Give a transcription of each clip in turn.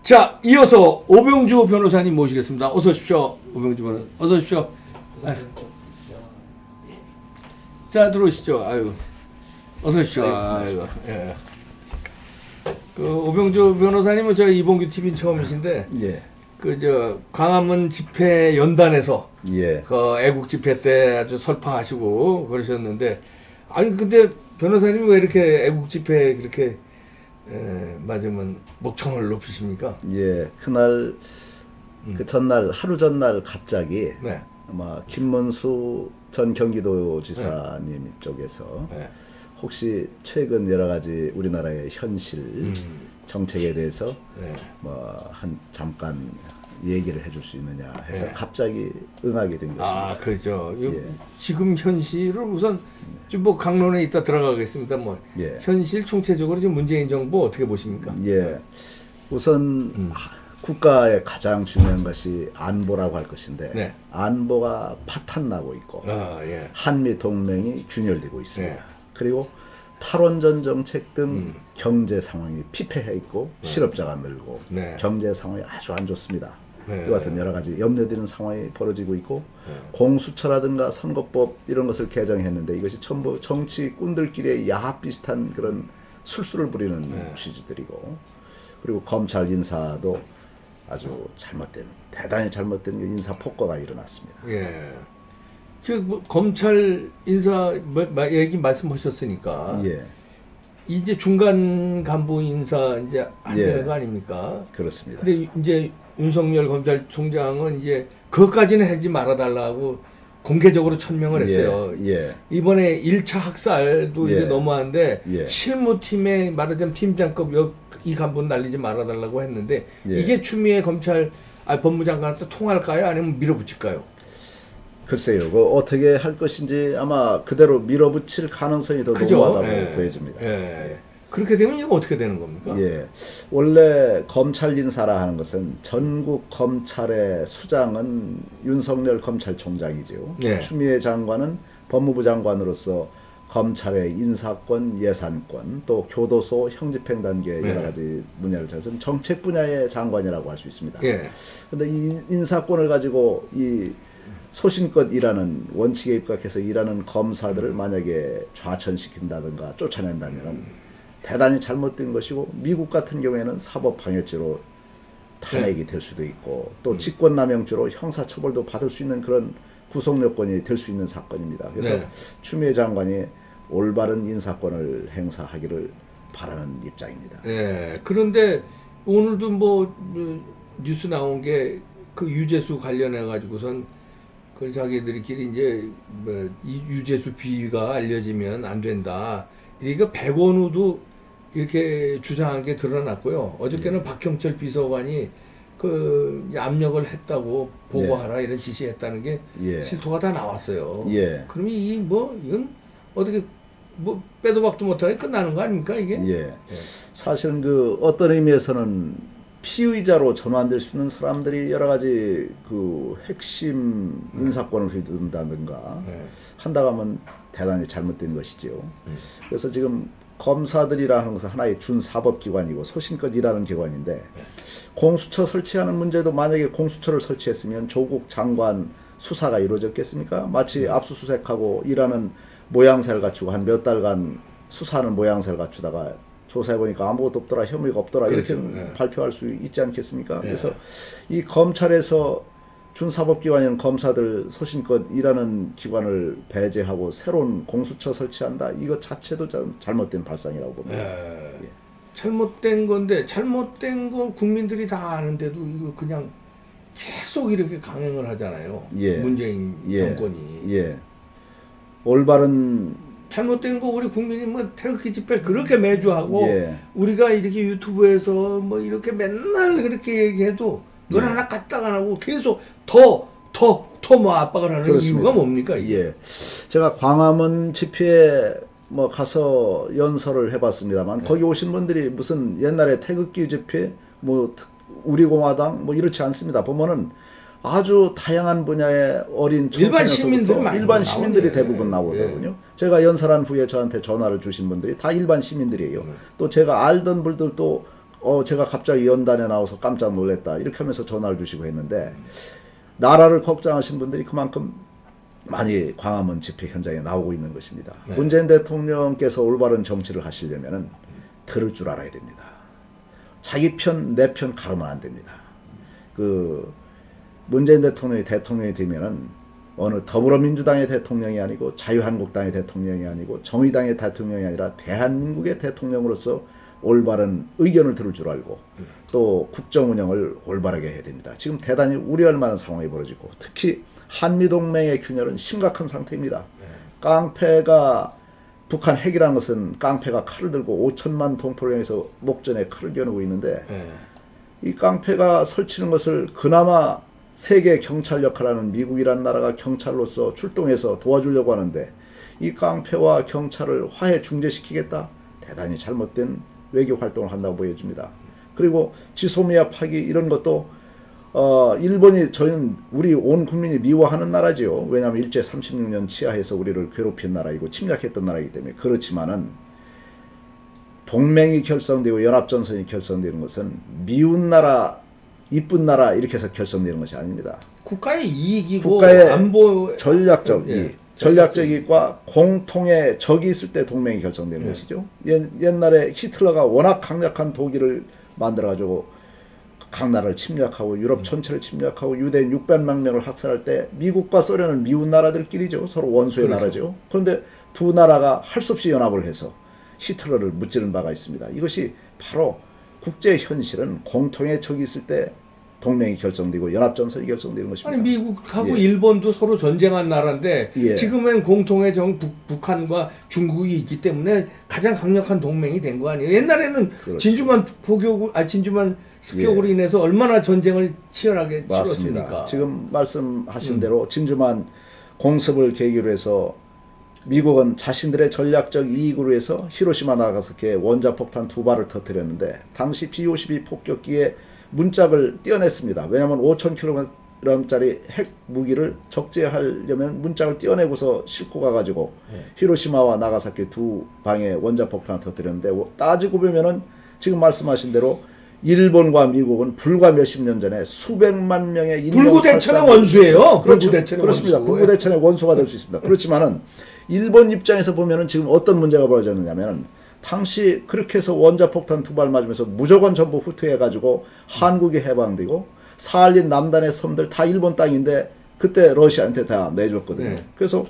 자, 이어서 오병주 변호사님 모시겠습니다. 어서 오십시오. 오병주 변호사. 어서 오십시오. 자, 들어오시죠. 아유. 어서 오십시오. 아이고. 예. 그 오병주 변호사님은 저희 이봉규 TV는 처음이신데, 예. 그 광화문 집회 연단에서 예. 그 애국 집회 때 아주 설파하시고 그러셨는데, 아니 근데 변호사님이 왜 이렇게 애국 집회에 그렇게 맞으면 목청을 높이십니까? 예. 그날 그 전날 하루 전날 갑자기 네. 아마 김문수 전 경기도지사님 쪽에서 혹시 최근 여러 가지 우리나라의 현실 정책에 대해서 뭐 한 잠깐 얘기를 해줄 수 있느냐 해서 갑자기 응하게 된 것입니다. 아, 그렇죠. 예. 지금 현실을 우선 좀 뭐 강론에 이따 들어가겠습니다. 뭐 현실 총체적으로 지금 문재인 정부 어떻게 보십니까? 예. 우선 국가의 가장 중요한 것이 안보라고 할 것인데 안보가 파탄나고 있고 한미 동맹이 균열되고 있습니다. 그리고 탈원전 정책 등 경제 상황이 피폐해 있고 실업자가 늘고 경제 상황이 아주 안 좋습니다. 이와 같은 여러 가지 염려되는 상황이 벌어지고 있고 공수처라든가 선거법 이런 것을 개정했는데 이것이 전부 정치꾼들끼리의 야합 비슷한 그런 술수를 부리는 취지들이고, 그리고 검찰 인사도 아주 잘못된, 대단히 잘못된 인사 폭거가 일어났습니다. 예. 즉 뭐 검찰 인사 얘기 말씀하셨으니까 이제 중간 간부 인사 이제 하는 거 아닙니까? 그렇습니다. 근데 이제 윤석열 검찰총장은 이제 그것까지는 하지 말아달라고 공개적으로 천명을 했어요. 이번에 1차 학살도 이제 너무한데 실무팀에 말하자면 팀장급 이 간부는 날리지 말아달라고 했는데 이게 추미애 법무장관한테 통할까요? 아니면 밀어붙일까요? 글쎄요. 그 어떻게 할 것인지 아마 그대로 밀어붙일 가능성이 더 높다고 보여집니다. 그렇게 되면 이거 어떻게 되는 겁니까? 원래 검찰 인사라 하는 것은 전국 검찰의 수장은 윤석열 검찰총장이죠. 추미애 장관은 법무부 장관으로서 검찰의 인사권, 예산권, 또 교도소, 형집행 단계 여러 가지 분야를 통해서 정책 분야의 장관이라고 할 수 있습니다. 그런데 이 인사권을 가지고 이 소신껏 일하는, 원칙에 입각해서 일하는 검사들을 만약에 좌천시킨다든가 쫓아낸다면 대단히 잘못된 것이고, 미국 같은 경우에는 사법방해죄로 탄핵이 될 수도 있고 또 직권남용죄로 형사처벌도 받을 수 있는 그런 구속요건이 될 수 있는 사건입니다. 그래서 추미애 장관이 올바른 인사권을 행사하기를 바라는 입장입니다. 그런데 오늘도 뭐 뉴스 나온 게 그 유재수 관련해 가지고선 그 자기들끼리 이제 뭐 이 유재수 비위가 알려지면 안 된다. 이게 백원우도 이렇게 주장한 게 드러났고요. 어저께는 박형철 비서관이 그 압력을 했다고 보고하라 이런 지시했다는 게 실토가 다 나왔어요. 그러면 이건 어떻게 뭐 빼도 박도 못하게 끝나는 거 아닙니까 이게? 사실은 그 어떤 의미에서는 피의자로 전환될 수 있는 사람들이 여러 가지 그 핵심 인사권을 휘둔다든가 한다고 하면 대단히 잘못된 것이죠. 그래서 지금 검사들이라는 것은 하나의 준사법기관이고 소신껏 일하는 기관인데 공수처 설치하는 문제도 만약에 공수처를 설치했으면 조국 장관 수사가 이루어졌겠습니까? 마치 압수수색하고 일하는 모양새를 갖추고 한 몇 달간 수사하는 모양새를 갖추다가 조사해보니까 아무것도 없더라, 혐의가 없더라 이렇게 발표할 수 있지 않겠습니까? 그래서 이 검찰에서 준사법기관인 검사들 소신껏 일하는 기관을 배제하고 새로운 공수처 설치한다? 이것 자체도 좀 잘못된 발상이라고 봅니다. 잘못된 건데, 잘못된 건 국민들이 다 아는데도 이거 그냥 계속 이렇게 강행을 하잖아요. 문재인 정권이. 올바른 잘못된 거 우리 국민이 뭐 태극기 집회를 그렇게 매주 하고 우리가 이렇게 유튜브에서 뭐 이렇게 맨날 그렇게 얘기해도 넌 하나 까딱 안 하고 계속 더 뭐 압박을 하는 이유가 뭡니까 이게? 제가 광화문 집회에 뭐 가서 연설을 해봤습니다만 거기 오신 분들이 무슨 옛날에 태극기 집회 뭐 우리공화당 뭐 이렇지 않습니다. 보면은 아주 다양한 분야의 어린 청소년부터 일반 시민들이 대부분 나오더군요. 제가 연설한 후에 저한테 전화를 주신 분들이 다 일반 시민들이에요. 또 제가 알던 분들도 제가 갑자기 연단에 나와서 깜짝 놀랐다 이렇게 하면서 전화를 주시고 했는데 나라를 걱정하신 분들이 그만큼 많이 광화문 집회 현장에 나오고 있는 것입니다. 네. 문재인 대통령께서 올바른 정치를 하시려면 들을 줄 알아야 됩니다. 자기 편, 내 편 가르면 안 됩니다. 문재인 대통령이 되면은 어느 더불어민주당의 대통령이 아니고 자유한국당의 대통령이 아니고 정의당의 대통령이 아니라 대한민국의 대통령으로서 올바른 의견을 들을 줄 알고 또 국정 운영을 올바르게 해야 됩니다. 지금 대단히 우려할 만한 상황이 벌어지고 특히 한미동맹의 균열은 심각한 상태입니다. 깡패가 북한 핵이라는 것은 깡패가 칼을 들고 5천만 동포를 향해서 목전에 칼을 겨누고 있는데 이 깡패가 설치는 것을 그나마 세계 경찰 역할하는 미국이란 나라가 경찰로서 출동해서 도와주려고 하는데 이 깡패와 경찰을 화해 중재시키겠다? 대단히 잘못된 외교 활동을 한다고 보여집니다. 그리고 지소미아 파기 이런 것도 일본이 저희는 우리 온 국민이 미워하는 나라지요. 왜냐하면 일제 36년 치하에서 우리를 괴롭힌 나라이고 침략했던 나라이기 때문에. 그렇지만은 동맹이 결성되고 연합전선이 결성되는 것은 미운 나라, 이쁜 나라 이렇게 해서 결성되는 것이 아닙니다. 국가의 이익이고 국가의 안보 전략적 이익, 전략적 이익과 공통의 적이 있을 때 동맹이 결성되는 것이죠. 옛날에 히틀러가 워낙 강력한 독일을 만들어가지고 각 나라를 침략하고 유럽 전체를 침략하고 유대인 600만 명을 학살할 때 미국과 소련은 미운 나라들끼리죠. 서로 원수의 나라죠. 그런데 두 나라가 할 수 없이 연합을 해서 히틀러를 무찌른 바가 있습니다. 이것이 바로 국제 현실은 공통의 적이 있을 때 동맹이 결성되고 연합전선이 결성되는 것입니다. 아니 미국하고 일본도 서로 전쟁한 나라인데 지금은 공통의 적 북한과 중국이 있기 때문에 가장 강력한 동맹이 된 거 아니에요. 옛날에는 그렇죠. 진주만 습격으로 인해서 얼마나 전쟁을 치열하게 치렀습니까? 지금 말씀하신 대로 진주만 공습을 계기로 해서 미국은 자신들의 전략적 이익으로 해서 히로시마 나가사키에 원자폭탄 2발을 터뜨렸는데 당시 B-52 폭격기에 문짝을 띄어냈습니다. 왜냐하면 5,000kg짜리 핵 무기를 적재하려면 문짝을 띄어내고서 싣고 가가지고 히로시마와 나가사키 두 방에 원자폭탄을 터뜨렸는데 따지고 보면은 지금 말씀하신 대로 일본과 미국은 불과 몇십 년 전에 수백만 명의 불구대천의 원수예요. 그렇죠. 그렇습니다. 불구대천의 원수가 될 수 있습니다. 그렇지만은 일본 입장에서 보면은 지금 어떤 문제가 벌어졌느냐면은 당시 그렇게 해서 원자폭탄 2발 맞으면서 무조건 전부 후퇴해가지고 한국이 해방되고 사할린 남단의 섬들 다 일본 땅인데 그때 러시아한테 다 내줬거든요. 그래서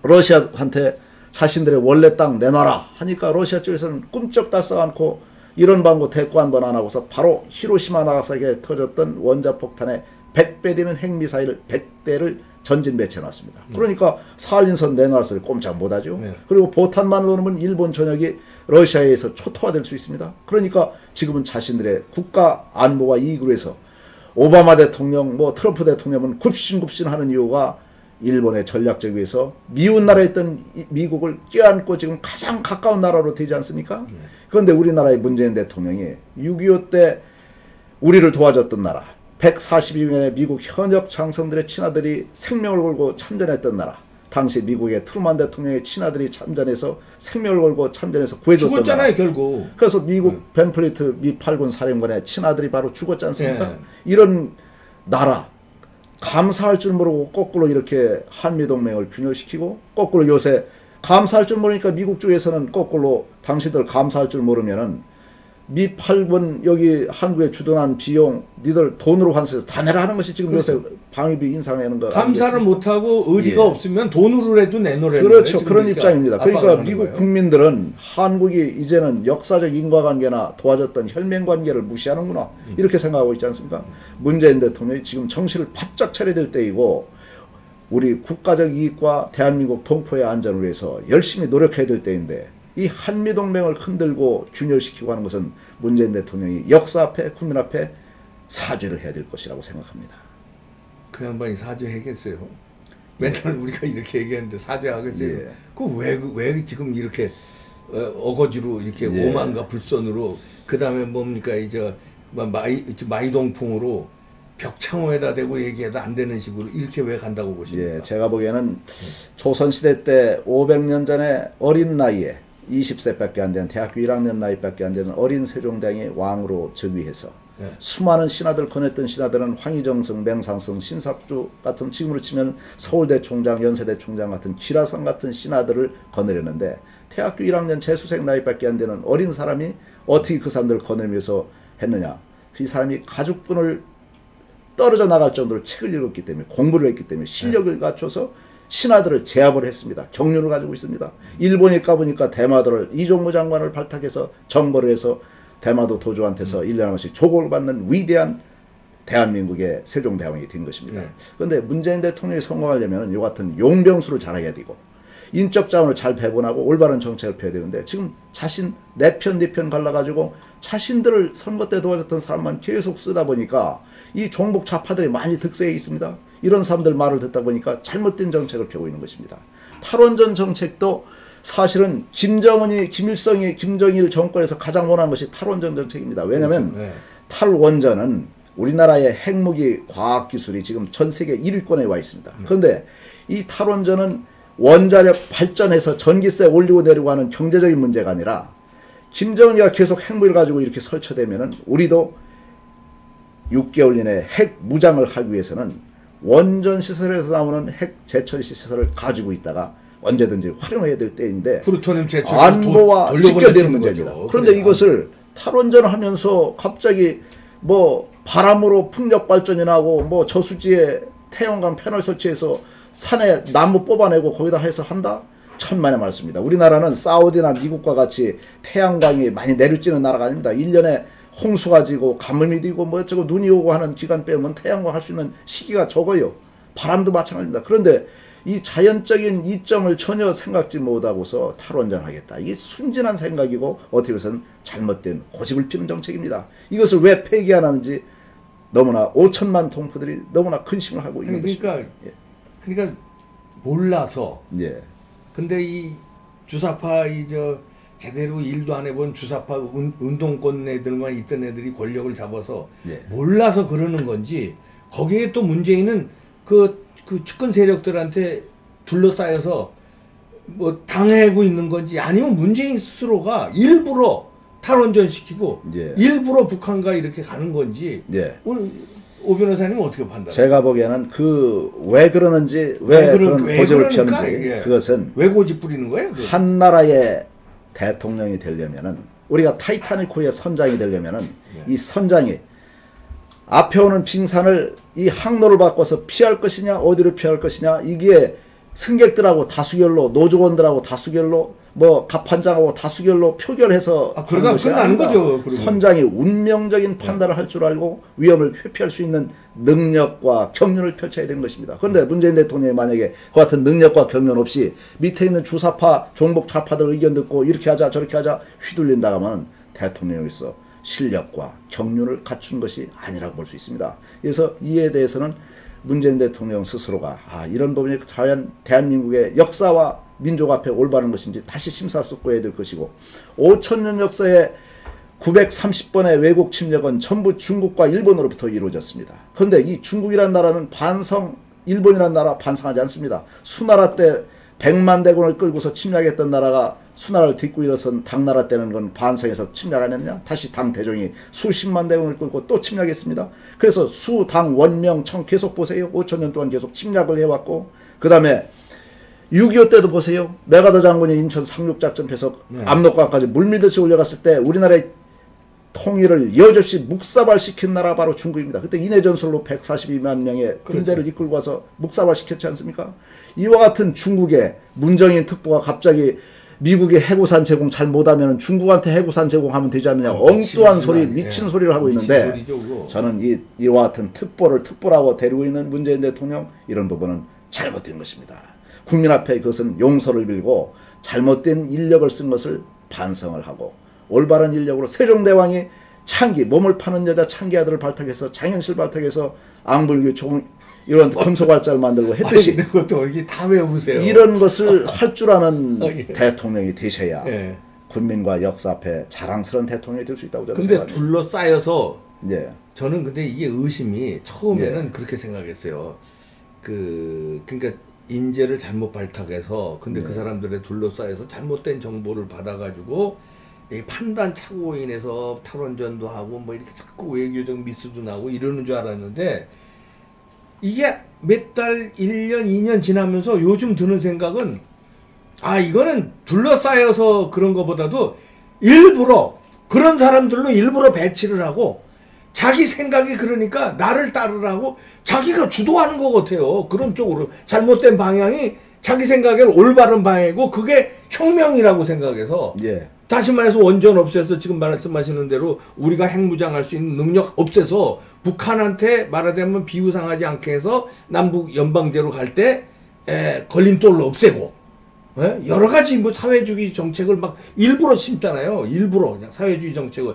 러시아한테 자신들의 원래 땅 내놔라 하니까 러시아 쪽에서는 꿈쩍달싹 않고 이런 방구 대꾸 한 번 안 하고서 바로 히로시마 나가사키에 터졌던 원자폭탄의 100배 되는 핵미사일 100대를 전진 배치해놨습니다. 그러니까 사할린선 내놔라 소리 꼼짝 못하죠. 그리고 포탄만으로 놓으면 일본 전역이 러시아에 의해서 초토화될 수 있습니다. 그러니까 지금은 자신들의 국가 안보와 이익으로 해서 오바마 대통령, 트럼프 대통령은 굽신굽신하는 이유가 일본의 전략적 위해서 미운 나라에 있던 미국을 껴안고 지금 가장 가까운 나라로 되지 않습니까? 그런데 우리나라의 문재인 대통령이 6.25 때 우리를 도와줬던 나라 142명의 미국 현역 장성들의 친아들이 생명을 걸고 참전했던 나라 당시 미국의 트루만 대통령의 친아들이 참전해서 생명을 걸고 참전해서 구해줬던 죽었잖아요, 나라. 결국. 그래서 미국 벤플리트 미 8군 사령관의 친아들이 바로 죽었지 않습니까? 이런 나라 감사할 줄 모르고 거꾸로 이렇게 한미동맹을 균열시키고 거꾸로 요새 감사할 줄 모르니까 미국 쪽에서는 거꾸로 당신들 감사할 줄 모르면은 미 8군 여기 한국에 주둔한 비용 니들 돈으로 환수해서 다 내라 하는 것이 지금 요새 방위비 인상하는 거 감사를 못하고 의리가 없으면 돈으로라도 내놓으라는 그렇죠. 거예요, 그런 입장입니다. 그러니까 미국 거예요. 국민들은 한국이 이제는 역사적 인과관계나 도와줬던 혈맹관계를 무시하는구나 이렇게 생각하고 있지 않습니까? 문재인 대통령이 지금 정신을 바짝 차려야 될 때이고 우리 국가적 이익과 대한민국 동포의 안전을 위해서 열심히 노력해야 될 때인데 이 한미동맹을 흔들고 균열시키고 하는 것은 문재인 대통령이 역사 앞에 국민 앞에 사죄를 해야 될 것이라고 생각합니다. 그 양반이 사죄하겠어요? 맨날 우리가 이렇게 얘기했는데 사죄하겠어요? 왜 지금 이렇게 어거지로 이렇게 오만과 불선으로 그 다음에 뭡니까 이제 마이동풍으로 벽창호에다 대고 얘기해도 안 되는 식으로 이렇게 왜 간다고 보십니까? 제가 보기에는 조선시대 때 500년 전에 어린 나이에 20세밖에 안 되는 대학교 1학년 나이밖에 안 되는 어린 세종대왕이 왕으로 즉위해서 수많은 신하들 권했던 신하들은 황희정성, 맹상성, 신삭주 같은 지금으로 치면 서울대 총장, 연세대 총장 같은 기라성 같은 신하들을 거느렸는데 대학교 1학년 재수생 나이밖에 안 되는 어린 사람이 어떻게 그 사람들을 거느리면서 했느냐. 그 사람이 가죽분을 떨어져 나갈 정도로 책을 읽었기 때문에 공부를 했기 때문에 실력을 갖춰서 신하들을 제압을 했습니다. 경륜을 가지고 있습니다. 일본이 가보니까 대마도를 이종무 장관을 발탁해서 정벌을 해서 대마도 도주한테서 1년에 한 번씩 조공을 받는 위대한 대한민국의 세종대왕이 된 것입니다. 그런데 문재인 대통령이 성공하려면 이 같은 용병수를 잘해야 되고 인적 자원을 잘 배분하고 올바른 정책을 펴야 되는데 지금 자신 내 편 네 편 갈라가지고 자신들을 선거 때 도와줬던 사람만 계속 쓰다 보니까 이 종북 좌파들이 많이 득세해 있습니다. 이런 사람들 말을 듣다 보니까 잘못된 정책을 펴고 있는 것입니다. 탈원전 정책도 사실은 김정은이, 김일성이, 김정일 정권에서 가장 원하는 것이 탈원전 정책입니다. 왜냐하면 탈원전은 우리나라의 핵무기 과학기술이 지금 전 세계 1위권에 와 있습니다. 그런데 이 탈원전은 원자력 발전해서 전기세 올리고 내리고 하는 경제적인 문제가 아니라 김정은이가 계속 핵무기를 가지고 이렇게 설쳐되면은 우리도 6개월 이내에 핵 무장을 하기 위해서는 원전 시설에서 나오는 핵 제철 시설을 가지고 있다가 언제든지 활용해야 될 때인데 플루토늄 제철 안보와 직결되는 문제입니다. 거죠. 그런데 그래. 이것을 탈원전을 하면서 갑자기 뭐 바람으로 풍력 발전이 나고 뭐 저수지에 태양광 패널 설치해서 산에 나무 뽑아내고 거기다 해서 한다? 천만의 말씀입니다. 우리나라는 사우디나 미국과 같이 태양광이 많이 내려지는 나라가 아닙니다. 1년에 홍수가 지고 가뭄이 되고 뭐 어쩌고 눈이 오고 하는 기간 빼면 태양광 할 수 있는 시기가 적어요. 바람도 마찬가지입니다. 그런데 이 자연적인 이점을 전혀 생각지 못하고서 탈원전 하겠다. 이게 순진한 생각이고 어떻게 보면 잘못된 고집을 피는 정책입니다. 이것을 왜 폐기 안 하는지 너무나 5천만 동포들이 너무나 근심을 하고 있는 것입니다. 그러니까 몰라서. 예. 근데 이 주사파 제대로 일도 안 해본 주사파 운동권 애들만 있던 애들이 권력을 잡아서 몰라서 그러는 건지 거기에 또 문재인은 그 측근 세력들한테 둘러싸여서 뭐 당하고 있는 건지 아니면 문재인 스스로가 일부러 탈원전 시키고 일부러 북한과 이렇게 가는 건지 오늘 오 변호사님은 어떻게 판단하세요? 제가 보기에는 왜 그러는지 왜 그런 고집을 피우는지 그것은 왜 고집 부리는 거예요? 한 나라의 대통령이 되려면은 우리가 타이타닉호의 선장이 되려면은 이 선장이 앞에 오는 빙산을 이 항로를 바꿔서 피할 것이냐 어디로 피할 것이냐 이게 승객들하고 다수결로 노조원들하고 다수결로 뭐 갑판장하고 다수결로 표결해서 그러다 끝나는 거죠. 선장이 운명적인 판단을 할 줄 알고 위험을 회피할 수 있는 능력과 경륜을 펼쳐야 되는 것입니다. 그런데 문재인 대통령이 만약에 그 같은 능력과 경륜 없이 밑에 있는 주사파 종북 좌파들 의견 듣고 이렇게 하자 저렇게 하자 휘둘린다 하면 대통령으로서 실력과 경륜을 갖춘 것이 아니라고 볼 수 있습니다. 그래서 이에 대해서는 문재인 대통령 스스로가 이런 부분이 과연 대한민국의 역사와 민족 앞에 올바른 것인지 다시 심사숙고해야 될 것이고 5천년 역사의 930번의 외국 침략은 전부 중국과 일본으로부터 이루어졌습니다. 그런데 이 중국이라는 나라는 일본이라는 나라 반성하지 않습니다. 수나라 때 100만 대군을 끌고서 침략했던 나라가 수나라를 딛고 일어선 당나라 때는 건 반성해서 침략 안 했냐? 다시 당 대종이 수십만 대군을 끌고 또 침략했습니다. 그래서 수, 당, 원명, 청 계속 보세요. 5천년 동안 계속 침략을 해왔고 그 다음에 6.25 때도 보세요. 메가더 장군이 인천 상륙작전에서 압록강까지 물밀듯이 올려갔을 때 우리나라의 통일을 여지없이 묵사발시킨 나라가 바로 중국입니다. 그때 인해전술로 142만 명의 군대를 이끌고 와서 묵사발시켰지 않습니까? 이와 같은 중국의 문정인 특보가 갑자기 미국의 해구산 제공 잘 못하면 중국한테 해구산 제공하면 되지 않느냐 엉뚱한 소리 미친 소리를 하고 있는데 저는 이와 같은 특보라고 데리고 있는 문재인 대통령 이런 부분은 잘못된 것입니다. 국민 앞에 그것은 용서를 빌고 잘못된 인력을 쓴 것을 반성을 하고 올바른 인력으로 세종대왕이 창기 몸을 파는 여자 창기 아들을 발탁해서 장영실 발탁해서 앙불교 이런 금속활자를 만들고 했듯이 그것도 이게 다 외우세요. 이런 것을 할 줄 아는 대통령이 되셔야 국민과 역사 앞에 자랑스러운 대통령이 될 수 있다고 저는 생각합니다. 근데 둘러싸여서 저는 근데 이게 의심이 처음에는 그렇게 생각했어요. 그러니까 인재를 잘못 발탁해서 근데 그 사람들에 둘러싸여서 잘못된 정보를 받아가지고 이 판단 착오로 인해서 탈원전도 하고 뭐 이렇게 자꾸 외교적 미스도 나고 이러는 줄 알았는데 이게 몇 달, 1년, 2년 지나면서 요즘 드는 생각은 아 이거는 둘러싸여서 그런 것보다도 일부러 그런 사람들로 일부러 배치를 하고 자기 생각이 그러니까 나를 따르라고 자기가 주도하는 것 같아요. 그런 쪽으로 잘못된 방향이 자기 생각에는 올바른 방향이고 그게 혁명이라고 생각해서 다시 말해서 원전 없애서 지금 말씀하시는 대로 우리가 핵무장할 수 있는 능력 없애서 북한한테 말하자면 비우상하지 않게 해서 남북 연방제로 갈 때 걸림돌을 없애고 여러 가지 뭐 사회주의 정책을 막 일부러 심잖아요. 일부러 그냥 사회주의 정책을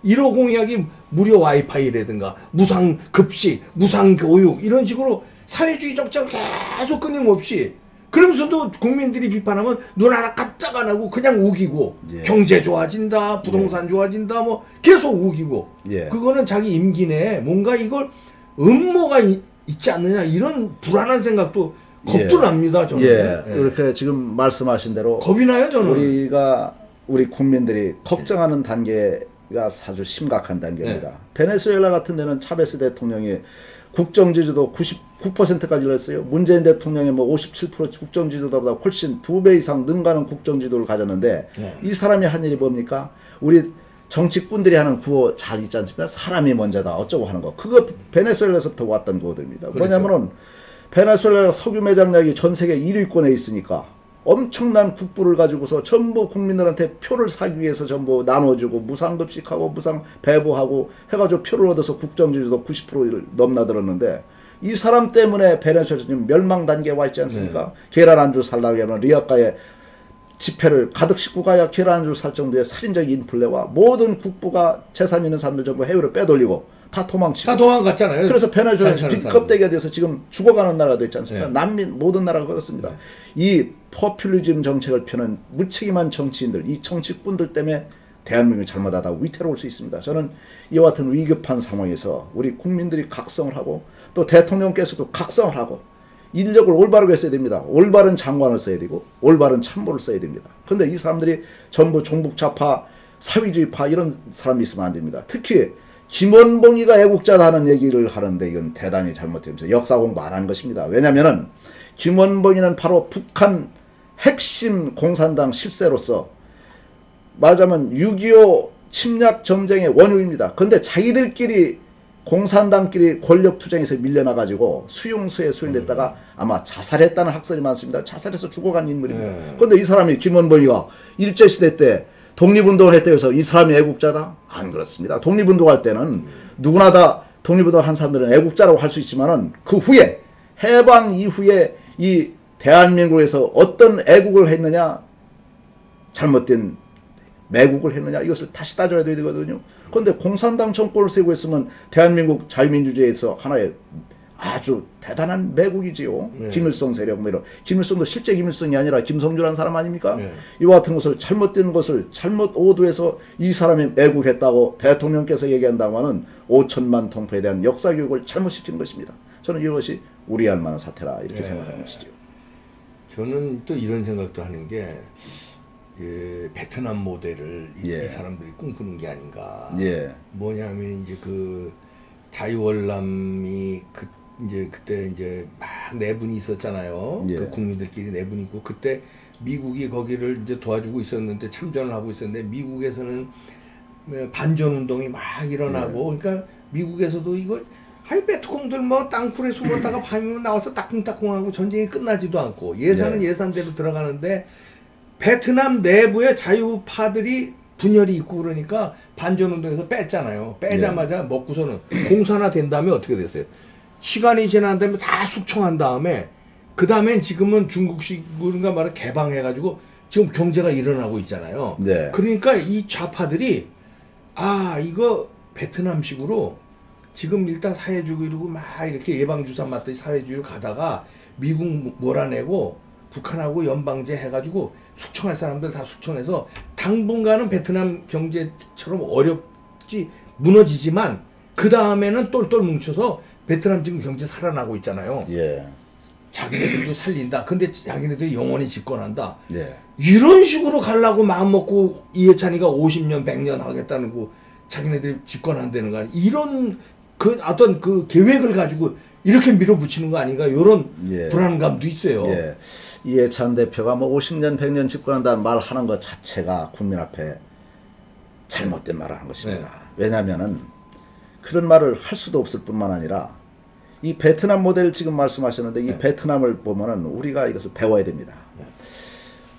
1호 공약이 무료 와이파이라든가 무상 급식, 무상 교육 이런 식으로 사회주의 정책을 계속 끊임없이 그러면서도 국민들이 비판하면 눈 하나 까딱 안 하고 그냥 우기고 경제 좋아진다, 부동산 좋아진다 뭐 계속 우기고 그거는 자기 임기 내에 뭔가 이걸 음모가 있지 않느냐 이런 불안한 생각도 겁도 납니다. 저는. 이렇게 지금 말씀하신 대로 겁이 나요. 저는. 우리 국민들이 걱정하는 단계가 아주 심각한 단계입니다. 베네수엘라 같은 데는 차베스 대통령이 국정 지지도 99%까지 올렸어요. 문재인 대통령이 뭐 57% 국정 지지도보다 훨씬 2배 이상 능가하는 국정 지지도를 가졌는데 이 사람이 한 일이 뭡니까? 우리 정치꾼들이 하는 구호 잘 있지 않습니까? 사람이 먼저다 어쩌고 하는 거. 그거 베네수엘라에서부터 왔던 구호들입니다. 그렇죠. 뭐냐면은 베네수엘라 석유 매장량이 전 세계 1위권에 있으니까 엄청난 국부를 가지고서 전부 국민들한테 표를 사기 위해서 전부 나눠주고 무상급식하고 무상 배부하고 해가지고 표를 얻어서 국정지지도 90%를 넘나들었는데 이 사람 때문에 베네수엘라 지금 멸망 단계에 와 있지 않습니까? 계란 한 줄 살라고 하면 리아카에 지폐를 가득 싣고 가야 계란 한 줄 살 정도의 살인적 인플레와 모든 국부가 재산 있는 사람들 전부 해외로 빼돌리고 다 도망치고. 다 도망갔잖아요. 그래서 베네수엘라 빈껍데기가 돼서 지금 죽어가는 나라가 됐지 않습니까? 난민 모든 나라가 그렇습니다. 이 포퓰리즘 정책을 펴는 무책임한 정치인들, 이 정치꾼들 때문에 대한민국이 잘못하다 위태로울 수 있습니다. 저는 이와 같은 위급한 상황에서 우리 국민들이 각성을 하고 또 대통령께서도 각성을 하고 인력을 올바르게 써야 됩니다. 올바른 장관을 써야 되고 올바른 참모를 써야 됩니다. 그런데 이 사람들이 전부 종북좌파, 사회주의파 이런 사람이 있으면 안 됩니다. 특히 김원봉이가 애국자다는 얘기를 하는데 이건 대단히 잘못되면서 역사 공부 안 한 것입니다. 왜냐하면 김원봉이는 바로 북한 핵심 공산당 실세로서 말하자면 6.25 침략 전쟁의 원흉입니다. 그런데 자기들끼리 공산당끼리 권력투쟁에서 밀려나가지고 수용소에 수용됐다가 아마 자살했다는 학설이 많습니다. 자살해서 죽어간 인물입니다. 그런데 이 사람이 김원봉이가 일제시대 때 독립운동을 했다고 해서 이 사람이 애국자다? 안 그렇습니다. 독립운동할 때는 누구나 다 독립운동 한 사람들은 애국자라고 할 수 있지만은 그 후에 해방 이후에 이 대한민국에서 어떤 애국을 했느냐 잘못된 매국을 했느냐 이것을 다시 따져야 되거든요. 그런데 공산당 정권을 세우고 있으면 대한민국 자유민주주의에서 하나의 아주 대단한 매국이지요. 김일성 세력 뭐 이런. 김일성도 실제 김일성이 아니라 김성주라는 사람 아닙니까? 이와 같은 것을 잘못된 것을 잘못 오도해서 이 사람이 애국했다고 대통령께서 얘기한다고는 5천만 동포에 대한 역사교육을 잘못시키는 것입니다. 저는 이것이 우려할 만한 사태라 이렇게 생각하는 것이죠. 저는 또 이런 생각도 하는 게 베트남 모델을 이 사람들이 꿈꾸는 게 아닌가. 뭐냐면 이제 그 자유월남이 이제 그때 이제 막 내분이 있었잖아요. 그 국민들끼리 내분이 있고 그때 미국이 거기를 이제 도와주고 있었는데 참전을 하고 있었는데 미국에서는 반전 운동이 막 일어나고 그러니까 미국에서도 이거 베트콩들 뭐 땅굴에 숨었다가 밤이면 나와서 따쿵따쿵하고 전쟁이 끝나지도 않고 예산은 예산대로 들어가는데 베트남 내부에 자유파들이 분열이 있고 그러니까 반전운동에서 뺐잖아요. 빼자마자 먹고서는 공산화 된 다음에 어떻게 됐어요? 시간이 지난 다음에 다 숙청한 다음에 그 다음엔 지금은 중국식으로인가 말을 개방해가지고 지금 경제가 일어나고 있잖아요. 그러니까 이 좌파들이 이거 베트남식으로 지금 일단 사회주의로 막 이렇게 예방주사 맞듯이 사회주의로 가다가 미국 몰아내고 북한하고 연방제 해가지고 숙청할 사람들 다 숙청해서 당분간은 베트남 경제처럼 어렵지 무너지지만 그 다음에는 똘똘 뭉쳐서 베트남 지금 경제 살아나고 있잖아요. 자기네들도 살린다. 근데 자기네들이 영원히 집권한다. 네. 이런 식으로 가려고 마음먹고 이해찬이가 50년, 100년 하겠다는 거 자기네들이 집권한다는 거 아니야. 이런 그 어떤 그 계획을 가지고 이렇게 밀어붙이는 거 아닌가. 이런 예. 불안감도 있어요. 예. 이해찬 대표가 뭐 50년, 100년 집권한다는 말 하는 것 자체가 국민 앞에 잘못된 말을 하는 것입니다. 네. 왜냐하면은 그런 말을 할 수도 없을 뿐만 아니라 이 베트남 모델 지금 말씀하셨는데 이 네. 베트남을 보면은 우리가 이것을 배워야 됩니다. 네.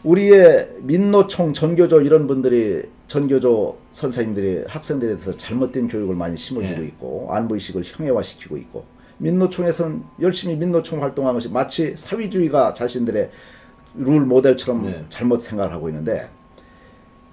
우리의 민노총, 전교조 이런 분들이 전교조 선생님들이 학생들에 대해서 잘못된 교육을 많이 심어주고 네. 있고 안보의식을 형해화시키고 있고 민노총에서는 열심히 민노총 활동한 것이 마치 사회주의가 자신들의 룰 모델처럼 네. 잘못 생각을 하고 있는데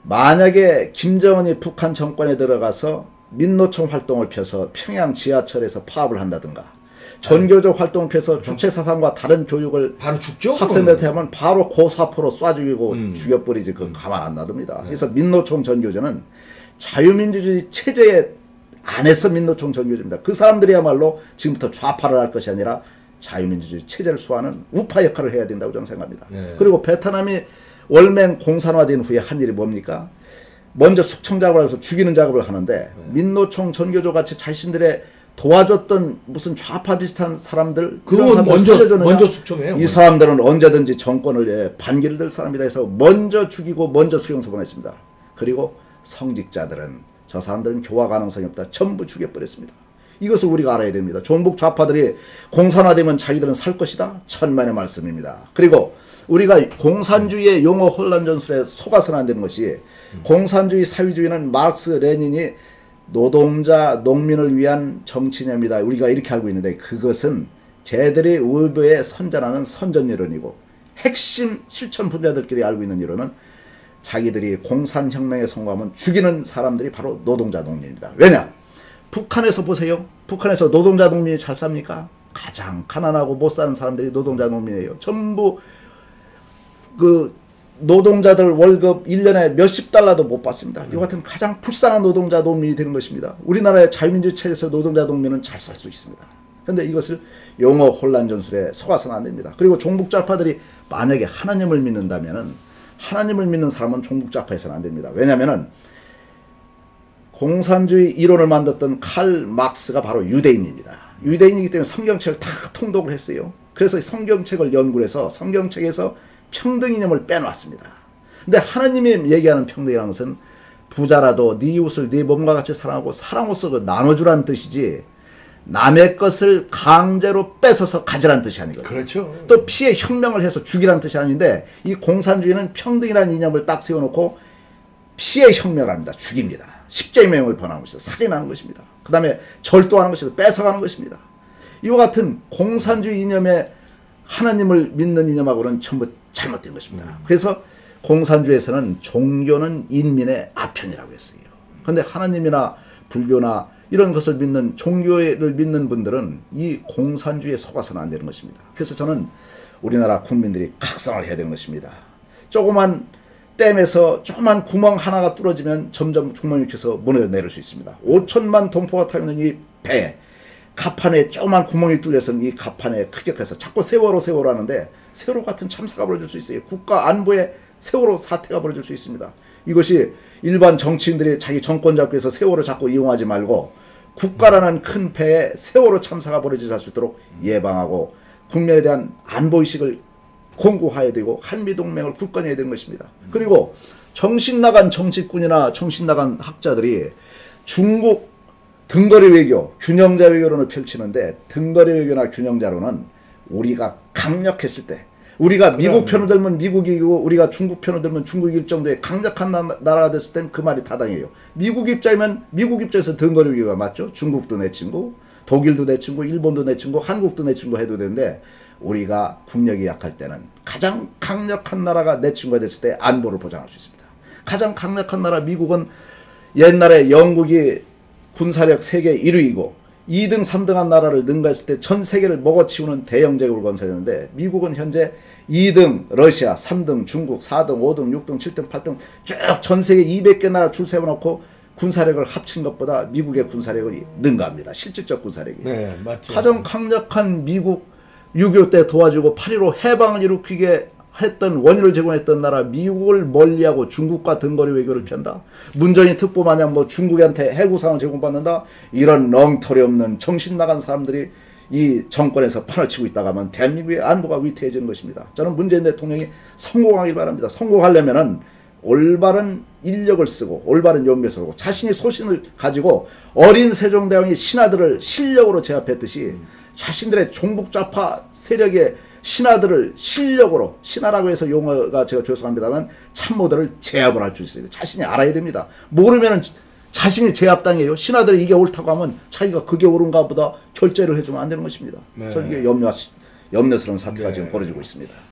만약에 김정은이 북한 정권에 들어가서 민노총 활동을 펴서 평양 지하철에서 파업을 한다든가 전교조 활동을 펴서 주체사상과 다른 교육을 바로 죽죠? 학생들한테 하면 바로 고사포로 쏴 죽이고 죽여버리지 그건 가만 안 놔둡니다. 네. 그래서 민노총 전교조는 자유민주주의 체제 안에서 민노총 전교조입니다. 그 사람들이야말로 지금부터 좌파를 할 것이 아니라 자유민주주의 체제를 수호하는 우파 역할을 해야 된다고 저는 생각합니다. 네. 그리고 베트남이 월맹 공산화된 후에 한 일이 뭡니까? 먼저 숙청 작업을 해서 죽이는 작업을 하는데 민노총 전교조 같이 자신들의 도와줬던 무슨 좌파 비슷한 사람들 그건 먼저 숙청해요. 이 사람들은 언제든지 정권을 반기를 들 사람이다 해서 먼저 죽이고 먼저 수용소 보냈습니다. 그리고 성직자들은 저 사람들은 교화 가능성이 없다. 전부 죽여버렸습니다. 이것을 우리가 알아야 됩니다. 종북 좌파들이 공산화되면 자기들은 살 것이다. 천만의 말씀입니다. 그리고 우리가 공산주의의 용어 혼란 전술에 속아서는 안 되는 것이 공산주의 사회주의는 마르크스 레닌이 노동자 농민을 위한 정치념이다. 우리가 이렇게 알고 있는데 그것은 걔들이 의도에 선전하는 선전이론이고 핵심 실천 분자들끼리 알고 있는 이론은 자기들이 공산혁명에 성공하면 죽이는 사람들이 바로 노동자 농민입니다. 왜냐? 북한에서 보세요. 북한에서 노동자 농민이 잘 삽니까? 가장 가난하고 못 사는 사람들이 노동자 농민이에요. 전부 그 노동자들 월급 1년에 몇십 달러도 못 받습니다. 이 같은 가장 불쌍한 노동자 농민이 되는 것입니다. 우리나라의 자유민주 체제에서 노동자 농민은 잘 살 수 있습니다. 그런데 이것을 용어 혼란 전술에 속아서는 안 됩니다. 그리고 종북좌파들이 만약에 하나님을 믿는다면은 하나님을 믿는 사람은 종북좌파에서는 안 됩니다. 왜냐하면은 공산주의 이론을 만들었던 칼 막스가 바로 유대인입니다. 유대인이기 때문에 성경책을 다 통독을 했어요. 그래서 성경책을 연구를 해서 성경책에서 평등 이념을 빼놨습니다. 근데 하나님이 얘기하는 평등이라는 것은 부자라도 네 이웃을 네 몸과 같이 사랑하고 사랑으로서 그 나눠주라는 뜻이지 남의 것을 강제로 뺏어서 가지라는 뜻이 아니거든요. 그렇죠. 또 피해 혁명을 해서 죽이라는 뜻이 아닌데 이 공산주의는 평등이라는 이념을 딱 세워놓고 피해 혁명을 합니다. 죽입니다. 십자명을 번하는 것이다. 살인하는 것입니다. 그 다음에 절도하는 것이다. 뺏어가는 것입니다. 이와 같은 공산주의 이념에 하나님을 믿는 이념하고는 전부 잘못된 것입니다. 그래서 공산주의에서는 종교는 인민의 아편이라고 했어요. 그런데 하나님이나 불교나 이런 것을 믿는 종교를 믿는 분들은 이 공산주의에 속아서는 안 되는 것입니다. 그래서 저는 우리나라 국민들이 각성을 해야 되는 것입니다. 조그만 댐에서 조그만 구멍 하나가 뚫어지면 점점 구멍이 켜서 무너져내릴 수 있습니다. 5천만 동포가 타 있는 이 배 갑판에 조그만 구멍이 뚫려서 이 갑판에 크게 해서 자꾸 세월호 하는데 세월호 같은 참사가 벌어질 수 있어요. 국가 안보에 세월호 사태가 벌어질 수 있습니다. 이것이 일반 정치인들이 자기 정권 잡기 위해서 세월호 자꾸 이용하지 말고 국가라는 큰 배에 세월호 참사가 벌어지지 않을 수 있도록 예방하고 국민에 대한 안보의식을 공고해야 되고 한미동맹을 굳건히 해야 되는 것입니다. 그리고 정신나간 정치꾼이나 정신나간 학자들이 중국 등거리 외교, 균형자 외교론을 펼치는데 등거리 외교나 균형자론은 우리가 강력했을 때 우리가 미국 편을 들면 미국이고 우리가 중국 편을 들면 중국일 정도의 강력한 나라가 됐을 땐 그 말이 타당해요. 미국 입장이면 미국 입장에서 등거리 외교가 맞죠. 중국도 내 친구, 독일도 내 친구, 일본도 내 친구, 한국도 내 친구 해도 되는데 우리가 국력이 약할 때는 가장 강력한 나라가 내 친구가 됐을 때 안보를 보장할 수 있습니다. 가장 강력한 나라 미국은 옛날에 영국이 군사력 세계 1위이고 2등 3등한 나라를 능가했을 때 전 세계를 먹어치우는 대영 제국을 건설했는데 미국은 현재 2등 러시아, 3등 중국, 4등, 5등, 6등, 7등, 8등 쭉 전 세계 200개 나라 줄 세워놓고 군사력을 합친 것보다 미국의 군사력이 능가합니다. 실질적 군사력이. 네, 맞죠. 가장 강력한 미국 6.25 때 도와주고 8.15 해방을 일으키게 했던 원인을 제공했던 나라 미국을 멀리하고 중국과 등거리 외교를 편다. 문재인 특보 마냥 뭐 중국한테 해구상을 제공받는다. 이런 엉터리 없는 정신 나간 사람들이 이 정권에서 판을 치고 있다가 하면 대한민국의 안보가 위태해지는 것입니다. 저는 문재인 대통령이 성공하길 바랍니다. 성공하려면은 올바른 인력을 쓰고 올바른 용기를 쓰고 자신이 소신을 가지고 어린 세종대왕이 신하들을 실력으로 제압했듯이 자신들의 종북좌파 세력의 신하들을 실력으로, 신하라고 해서 용어가 제가 죄송합니다만 참모들을 제압을 할 수 있어요. 자신이 알아야 됩니다. 모르면 자신이 제압당해요. 신하들이 이게 옳다고 하면 자기가 그게 옳은가 보다 결재를 해주면 안 되는 것입니다. 네. 저는 이게 염려스러운 사태가 네. 지금 벌어지고 있습니다.